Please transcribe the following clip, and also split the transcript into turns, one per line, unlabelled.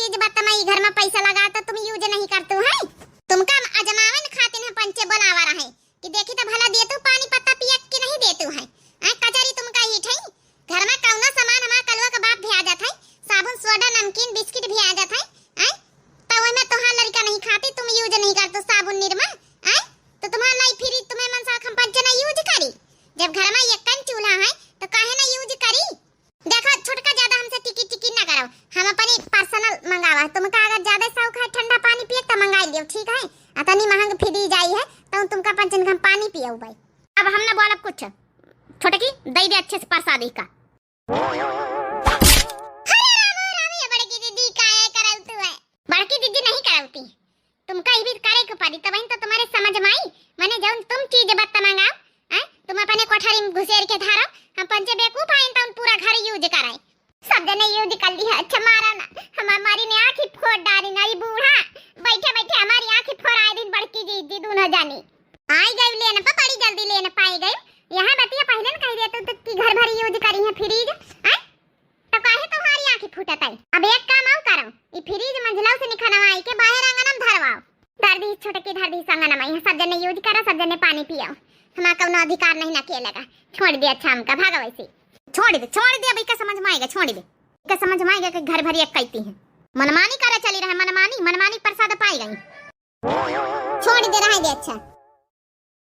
चीज बताई घर में पैसा लगा तो तुम यूज नहीं करते है। तुमका अजमावन खातिर है पंचे बोलावा रहे कि देखी तो भला दे तू पानी पत्ता पिया कि नहीं देतू है। कचरी तुमका ही ठई घर में कौना सामान हमारा कलवा का बाप भी आ जात है, साबुन सोडा नमकीन बिस्किट भी आ जात है। तो ओय में तोहार लड़का नहीं खाती, तुम यूज नहीं करते साबुन निरमा तो तुम्हारा लाई फिर तुम्हें मनसा हम पंचे ना यूज करी। जब घर में एक कन चूल्हा है तो काहे ना यूज करी। देखो छोटका ज्यादा हमसे टिकी टिकी ना करो, हम अपनी पर्सनल मंगावा। तुमका अगर ज्यादा शौक है ठंडा पानी पिए तो मंगा लियो, ठीक है। अतनी महंग फ्री जाई है तो तुमका पंचन हम पानी पियो भाई। अब हम ना बोलब कुछ, छोटकी दई दे अच्छे से प्रसादी का। बड़की दीदी काहे करौतू है? बड़की दीदी नहीं करौती, तुमका ही भी करे के पड़ी तब तो तुम्हारे समझ में आई। माने जब तुम चीज बत्ता मंगाओ तुम अपने कोठरी में घुसेर के धारो, हम पंचे बेवकूफ आइन तो पूरा घर यूज कराए। सब जने यूज कर ली है। अच्छा मारा ना हमारी ने आंखें फोड़ डाली ना, ये बूढ़ा बैठे बैठे हमारी आंखें फोड़ाए दिन। बड़की दीदी दोनों जानी आई गई लेने पर बड़ी जल्दी लेने पाई गई। यहाँ बतिया पहले न कह देते तो कि घर भर यूज करी है फ्रिज तो काहे तुम्हारी आंखें फूटत आई। अब एक काम आऊ करो, ये फ्रिज मंझला से निखनवाई के बाहर आंगन में धरवाओ। दर्दी छोटकी दर्दी संगन में सब जने यूज करो, सब जने पानी पियो। हमारा कोनो अधिकार नहीं ना खेलेगा। छोड़ दे अच्छा हमका भागा वैसे छोड़ दे। अभी का समझ में आएगा, छोड़ दे का समझ में आएगा कि घर भर एक कहती है। मनमानी करे चली रहे, मनमानी प्रसाद पाई गई। छोड़ दे रहे दे अच्छा।